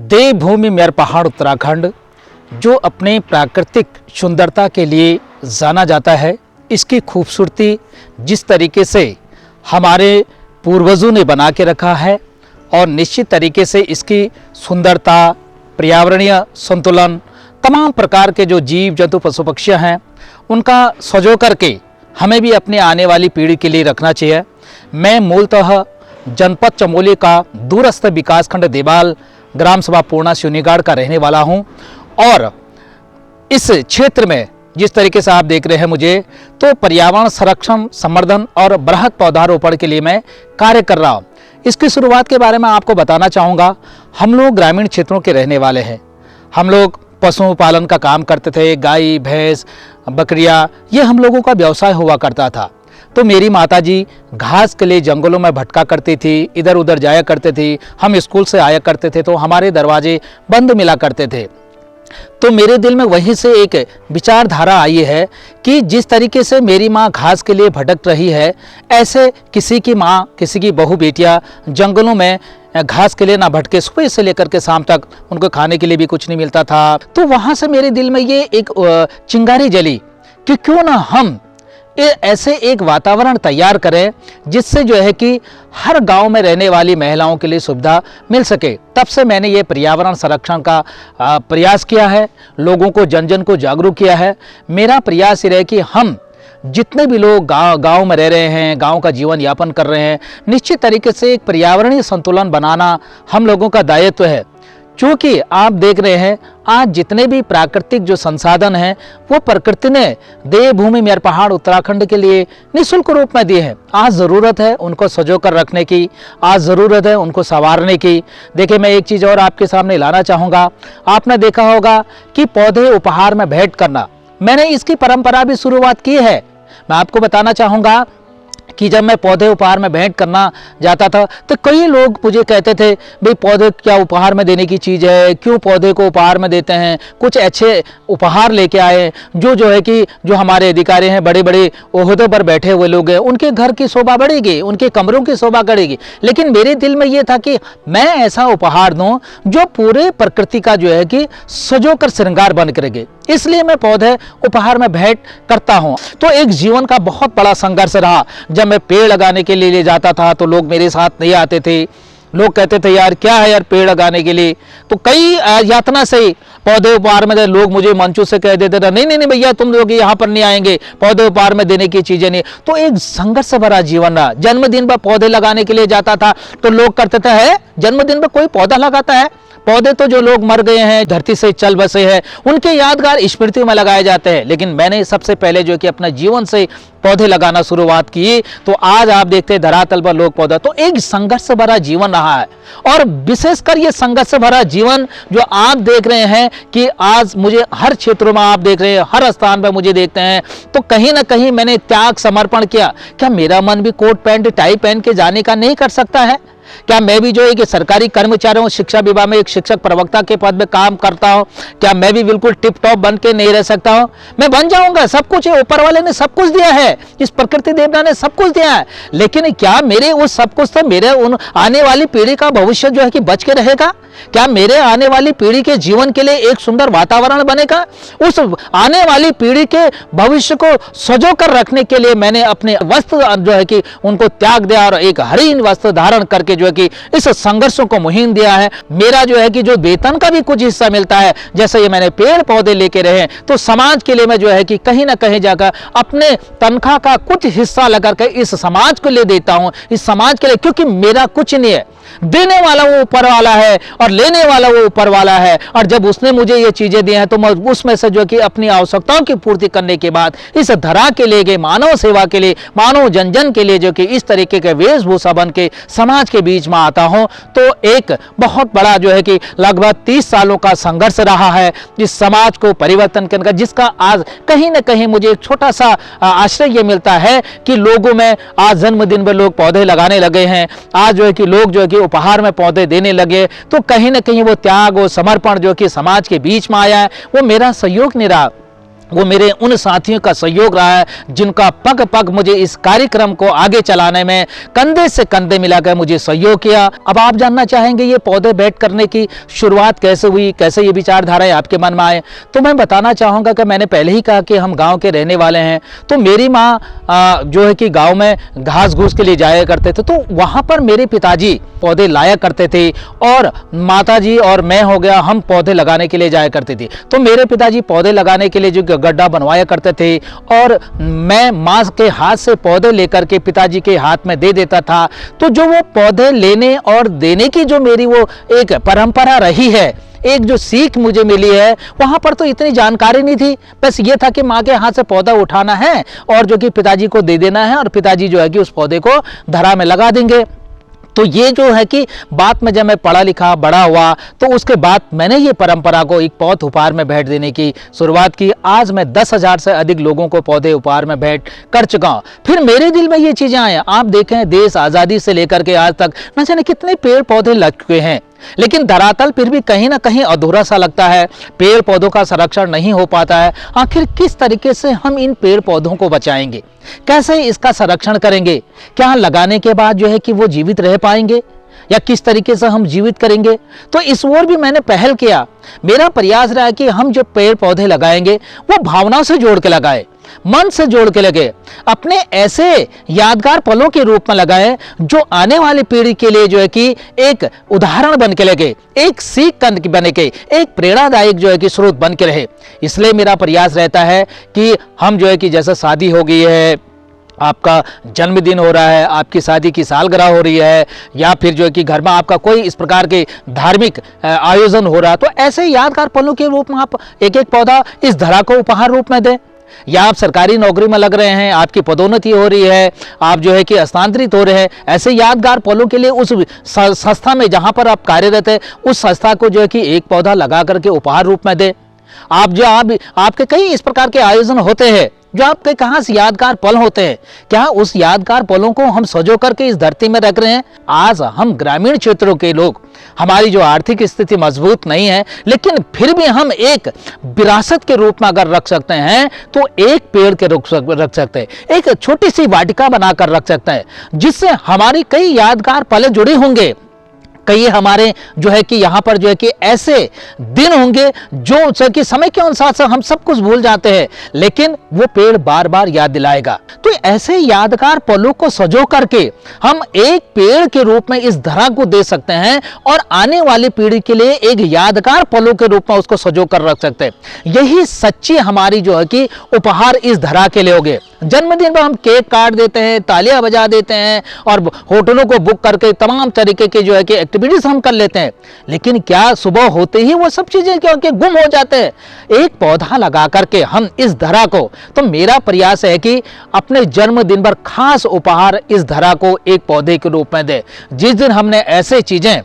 देवभूमि मेर पहाड़ उत्तराखंड जो अपने प्राकृतिक सुंदरता के लिए जाना जाता है, इसकी खूबसूरती जिस तरीके से हमारे पूर्वजों ने बना के रखा है और निश्चित तरीके से इसकी सुंदरता, पर्यावरणीय संतुलन, तमाम प्रकार के जो जीव जंतु पशु पक्षी हैं उनका सजो करके हमें भी अपने आने वाली पीढ़ी के लिए रखना चाहिए। मैं मूलतः जनपद चमोली का दूरस्थ विकासखंड देवाल ग्राम सभा पूर्णा शिवनीगढ़ का रहने वाला हूं और इस क्षेत्र में जिस तरीके से आप देख रहे हैं मुझे, तो पर्यावरण संरक्षण, संवर्धन और बृहद पौधारोपण के लिए मैं कार्य कर रहा हूं। इसकी शुरुआत के बारे में आपको बताना चाहूँगा। हम लोग ग्रामीण क्षेत्रों के रहने वाले हैं। हम लोग पशुपालन का काम करते थे, गाय भैंस बकरियां, ये हम लोगों का व्यवसाय हुआ करता था। तो मेरी माताजी घास के लिए जंगलों में भटका करती थी, इधर उधर जाया करते थे। हम स्कूल से आया करते थे तो हमारे दरवाजे बंद मिला करते थे। तो मेरे दिल में वहीं से एक विचारधारा आई है कि जिस तरीके से मेरी माँ घास के लिए भटक रही है, ऐसे किसी की माँ, किसी की बहू बेटियाँ जंगलों में घास के लिए ना भटके। सुबह से लेकर के शाम तक उनको खाने के लिए भी कुछ नहीं मिलता था। तो वहाँ से मेरे दिल में ये एक चिंगारी जली कि क्यों ना हम ऐसे एक वातावरण तैयार करें जिससे जो है कि हर गांव में रहने वाली महिलाओं के लिए सुविधा मिल सके। तब से मैंने ये पर्यावरण संरक्षण का प्रयास किया है, लोगों को जन जन को जागरूक किया है। मेरा प्रयास ये रहे कि हम जितने भी लोग गांव में रह रहे हैं, गांव का जीवन यापन कर रहे हैं, निश्चित तरीके से एक पर्यावरणीय संतुलन बनाना हम लोगों का दायित्व है। क्योंकि आप देख रहे हैं आज जितने भी प्राकृतिक जो संसाधन हैं वो प्रकृति ने देवभूमि मेर पहाड़ उत्तराखंड के लिए निःशुल्क रूप में दिए हैं। आज ज़रूरत है उनको सजो कर रखने की, आज ज़रूरत है उनको संवारने की। देखिए, मैं एक चीज़ और आपके सामने लाना चाहूँगा। आपने देखा होगा कि पौधे उपहार में भेंट करना, मैंने इसकी परंपरा भी शुरुआत की है। मैं आपको बताना चाहूँगा कि जब मैं पौधे उपहार में भेंट करना जाता था तो कई लोग मुझे कहते थे, भाई पौधे क्या उपहार में देने की चीज़ है, क्यों पौधे को उपहार में देते हैं। कुछ अच्छे उपहार लेके आए जो है कि जो हमारे अधिकारी हैं, बड़े बड़े ओहदों पर बैठे हुए लोग हैं, उनके घर की शोभा बढ़ेगी, उनके कमरों की शोभा बढ़ेगी। लेकिन मेरे दिल में ये था कि मैं ऐसा उपहार दूँ जो पूरे प्रकृति का जो है कि सजो कर श्रृंगार बन करेंगे। इसलिए मैं पौधे उपहार में भेंट करता हूँ। तो एक जीवन का बहुत बड़ा संघर्ष रहा। जब मैं पेड़ लगाने के लिए ले जाता था तो लोग मेरे साथ नहीं आते थे। लोग कहते थे, यार क्या है यार पेड़ लगाने के लिए। तो कई यातना से पौधे उपहार में लोग मुझे मंचों से कह देते थे, नहीं नहीं नहीं भैया, तुम लोग यहाँ पर नहीं आएंगे, पौधे उपहार में देने की चीजें नहीं। तो एक संघर्ष भरा जीवन रहा। जन्मदिन पर पौधे लगाने के लिए जाता था तो लोग करते थे, है जन्मदिन पर कोई पौधा लगाता है। पौधे तो जो लोग मर गए हैं, धरती से चल बसे हैं, उनके यादगार स्मृति में लगाए जाते हैं। लेकिन मैंने सबसे पहले जो कि अपना जीवन से पौधे लगाना शुरुआत की, तो आज आप देखते हैं धरातल पर लोग पौधा। तो एक संघर्ष भरा जीवन रहा है। और विशेषकर ये संघर्ष भरा जीवन जो आप देख रहे हैं कि आज मुझे हर क्षेत्रों में आप देख रहे हैं, हर स्थान पर मुझे देखते हैं, तो कहीं ना कहीं मैंने त्याग समर्पण किया। क्या मेरा मन भी कोट पैंट टाई पहन के जाने का नहीं कर सकता है? क्या मैं भी जो है कि सरकारी कर्मचारी हूँ, शिक्षा विभाग में एक शिक्षक प्रवक्ता के पद में काम करता हूँ, क्या मैं भी बिल्कुल टिप टॉप बन के नहीं रह सकता हूँ? मैं बन जाऊंगा। सब कुछ है, ऊपर वाले ने सब कुछ दिया है, इस प्रकृति देवता ने सब कुछ दिया है। लेकिन क्या मेरे उस सब कुछ से मेरे उन आने वाली पीढ़ी का भविष्य जो है कि बच के रहेगा? क्या मेरे आने वाली पीढ़ी के जीवन के लिए एक सुंदर वातावरण बनेगा? उस आने वाली पीढ़ी के भविष्य को सजो कर रखने के लिए मैंने अपने वस्त्र जो है कि उनको त्याग दिया और एक हरीन वस्त्र धारण करके जो है कि इस संघर्षों को मुहिम दिया है। मेरा जो है कि जो वेतन का भी कुछ हिस्सा मिलता है, जैसे ये मैंने पेड़ पौधे लेके रहे, तो समाज के लिए मैं जो है कि कहीं ना कहीं जाकर अपने तनख्वाह का कुछ हिस्सा लगा कर इस समाज को ले देता हूं, इस समाज के लिए। क्योंकि मेरा कुछ नहीं है, देने वाला वो ऊपर वाला है और लेने वाला वो ऊपर वाला है। और जब उसने मुझे ये चीजें दी हैं तो मैं उसमें से जो कि अपनी आवश्यकताओं की पूर्ति करने के बाद इस धरा के लिए गए मानव सेवा के लिए, मानव जन जन के लिए जो कि इस तरीके के वेशभूषा बन के समाज के बीच में आता हूं। तो एक बहुत बड़ा जो है कि लगभग 30 सालों का संघर्ष रहा है इस समाज को परिवर्तन करने का, जिसका आज कहीं ना कहीं मुझे एक छोटा सा आश्रय ये मिलता है कि लोगों में आज जन्मदिन पर लोग पौधे लगाने लगे हैं। आज जो है कि लोग जो है कि उपहार में पौधे देने लगे। तो कहीं ना कहीं वो त्याग और समर्पण जो कि समाज के बीच में आया है, वो मेरा सहयोग नहीं रहा। वो मेरे उन साथियों का सहयोग रहा है जिनका पग पग मुझे इस कार्यक्रम को आगे चलाने में कंधे से कंधे मिलाकर मुझे सहयोग किया। अब आप जानना चाहेंगे ये पौधे बेड करने की शुरुआत कैसे हुई, कैसे ये विचारधाराएं आपके मन में आए, तो मैं बताना चाहूँगा कि मैंने पहले ही कहा कि हम गाँव के रहने वाले हैं। तो मेरी माँ जो है कि गाँव में घास घूस के लिए जाया करते थे, तो वहाँ पर मेरे पिताजी पौधे लाया करते थे और माताजी और मैं हो गया, हम पौधे लगाने के लिए जाया करते थे। तो मेरे पिताजी पौधे लगाने के लिए जो गड्ढा बनवाया करते थे और मैं माँ के हाथ से पौधे लेकर के पिताजी के हाथ में दे देता था। तो जो वो पौधे लेने और देने की जो मेरी वो एक परंपरा रही है, एक जो सीख मुझे मिली है, वहां पर तो इतनी जानकारी नहीं थी। बस ये था कि माँ के हाथ से पौधा उठाना है और जो कि पिताजी को दे देना है और पिताजी जो है कि उस पौधे को धरा में लगा देंगे। तो ये जो है कि बात में जब मैं पढ़ा लिखा बड़ा हुआ तो उसके बाद मैंने ये परंपरा को एक पौध उपहार में भेंट देने की शुरुआत की। आज मैं 10,000 से अधिक लोगों को पौधे उपहार में भेंट कर चुका हूँ। फिर मेरे दिल में ये चीजें आई, आप देखें देश आज़ादी से लेकर के आज तक न जाने कितने पेड़ पौधे लग चुके हैं, लेकिन धरातल फिर भी कहीं ना कहीं अधूरा सा लगता है। पेड़ पौधों का संरक्षण नहीं हो पाता है। आखिर किस तरीके से हम इन पेड़ पौधों को बचाएंगे, कैसे इसका संरक्षण करेंगे, क्या लगाने के बाद जो है कि वो जीवित रह पाएंगे या किस तरीके से हम जीवित करेंगे। तो इस ओर भी मैंने पहल किया। मेरा प्रयास रहा कि हम जो पेड़ पौधे लगाएंगे वो भावनाओं से जोड़ के लगाए, मन से जोड़ के लगे, अपने ऐसे यादगार पलों के रूप में लगाए जो आने वाली पीढ़ी के लिए जो है कि एक उदाहरण बन के लगे, एक सीख बन के, एक प्रेरणादायक जो है कि स्रोत बन के रहे। इसलिए मेरा प्रयास रहता है कि हम जो है कि जैसे शादी हो गई है, आपका जन्मदिन हो रहा है, आपकी शादी की सालगिरह हो रही है, या फिर जो है कि घर में आपका कोई इस प्रकार के धार्मिक आयोजन हो रहा है, तो ऐसे यादगार पलों के रूप में आप एक एक पौधा इस धरा को उपहार रूप में दें। या आप सरकारी नौकरी में लग रहे हैं, आपकी पदोन्नति हो रही है, आप जो है कि स्थानांतरित हो रहे हैं, ऐसे यादगार पलों के लिए उस संस्था में जहां पर आप कार्यरत है उस संस्था को जो है कि एक पौधा लगा करके उपहार रूप में दें। आपके कई इस प्रकार के आयोजन होते हैं जो आपके कहां से यादगार पल होते हैं, क्या उस यादगार पलों को हम सजो करके इस धरती में रख रहे हैं। आज हम ग्रामीण क्षेत्रों के लोग, हमारी जो आर्थिक स्थिति मजबूत नहीं है, लेकिन फिर भी हम एक विरासत के रूप में अगर रख सकते हैं तो एक पेड़ के रख सकते हैं, एक छोटी सी वाटिका बनाकर रख सकते हैं, जिससे हमारी कई यादगार पल जुड़े होंगे। कई हमारे जो है कि यहाँ पर जो है कि ऐसे दिन होंगे जो कि समय के अनुसार से हम सब कुछ भूल जाते हैं, लेकिन वो पेड़ बार बार याद दिलाएगा। तो ऐसे यादगार पलों को सजो करके हम एक पेड़ के रूप में इस धरा को दे सकते हैं और आने वाली पीढ़ी के लिए एक यादगार पलों के रूप में उसको सजो कर रख सकते हैं। यही सच्ची हमारी जो है कि उपहार इस धरा के लिए होंगे। जन्मदिन पर हम केक काट देते हैं, तालियां बजा देते हैं और होटलों को बुक करके तमाम तरीके के जो है कि एक्टिविटीज हम कर लेते हैं, लेकिन क्या सुबह होते ही वो सब चीजें क्योंकि गुम हो जाते हैं। एक पौधा लगा करके हम इस धरा को, तो मेरा प्रयास है कि अपने जन्मदिन पर खास उपहार इस धरा को एक पौधे के रूप में दे। जिस दिन हमने ऐसे चीजें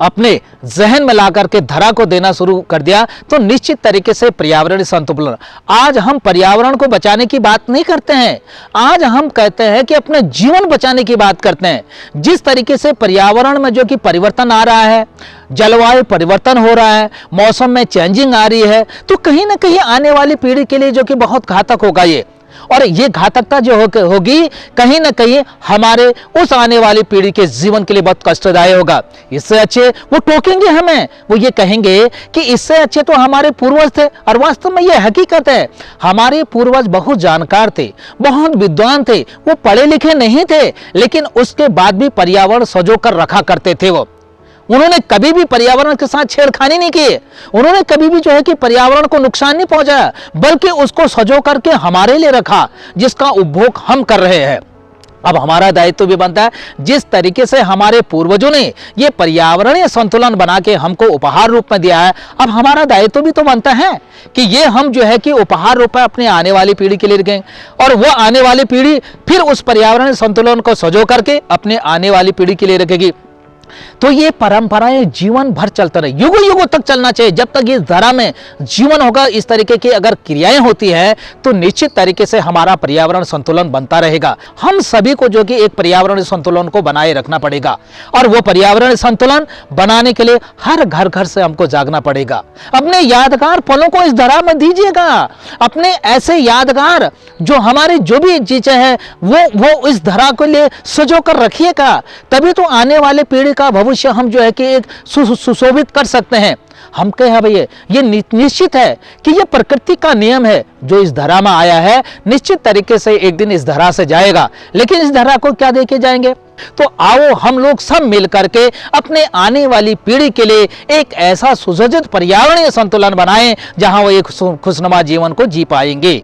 अपने जहन में लाकर के धरा को देना शुरू कर दिया तो निश्चित तरीके से पर्यावरण संतुलन, आज हम पर्यावरण को बचाने की बात नहीं करते हैं, आज हम कहते हैं कि अपने जीवन बचाने की बात करते हैं। जिस तरीके से पर्यावरण में जो कि परिवर्तन आ रहा है, जलवायु परिवर्तन हो रहा है, मौसम में चेंजिंग आ रही है, तो कहीं ना कहीं आने वाली पीढ़ी के लिए जो कि बहुत घातक होगा ये, और ये घातकता जो होगी कहीं ना कहीं हमारे उस आने वाली पीढ़ी के जीवन के लिए बहुत कष्टदायक होगा। इससे अच्छे वो टोकेंगे हमें, वो ये कहेंगे कि इससे अच्छे तो हमारे पूर्वज थे। और वास्तव में ये हकीकत है, हमारे पूर्वज बहुत जानकार थे, बहुत विद्वान थे, वो पढ़े लिखे नहीं थे, लेकिन उसके बाद भी पर्यावरण सजो कर रखा करते थे। उन्होंने कभी भी पर्यावरण के साथ छेड़खानी नहीं की, उन्होंने कभी भी जो है कि पर्यावरण को नुकसान नहीं पहुंचाया, बल्कि उसको सजो करके हमारे लिए रखा, जिसका उपभोग हम कर रहे हैं। अब हमारा दायित्व भी बनता है, जिस तरीके से हमारे पूर्वजों ने ये पर्यावरणीय संतुलन बना के हमको उपहार रूप में दिया है, अब हमारा दायित्व भी तो बनता है कि ये हम जो है कि उपहार रूप में अपने आने वाली पीढ़ी के लिए रखें, और वो आने वाली पीढ़ी फिर उस पर्यावरणीय संतुलन को सजो करके अपने आने वाली पीढ़ी के लिए रखेगी। तो ये परंपराएं जीवन भर चलता रहे, युगों युगों तक चलना चाहिए। जब तक इस धरा में जीवन होगा, इस तरीके की अगर क्रियाएं होती है तो निश्चित तरीके से हमारा पर्यावरण संतुलन बनता रहेगा। हम सभी को जो कि एक पर्यावरण संतुलन को बनाए रखना पड़ेगा, और वो पर्यावरण संतुलन बनाने के लिए हर घर घर से हमको जागना पड़ेगा। अपने यादगार पलों को इस धरा में दीजिएगा, अपने ऐसे यादगार जो हमारी जो भी चीजें हैं वो इस धरा के लिए सजो कर रखिएगा। तभी तो आने वाले पीढ़ी का भविष्य हम जो है कि एक सुशोभित कर सकते हैं। हम कहे हैं भैया, ये निश्चित है कि ये प्रकृति का नियम है, जो इस धरा में आया है निश्चित तरीके से एक दिन इस धरा से जाएगा। लेकिन इस धरा को क्या देके जाएंगे? तो आओ हम लोग सब मिल करके अपने आने वाली पीढ़ी के लिए एक ऐसा सुसज्जित पर्यावरणीय संतुलन बनाएं जहां वो एक खुशनुमा जीवन को जी पाएंगे।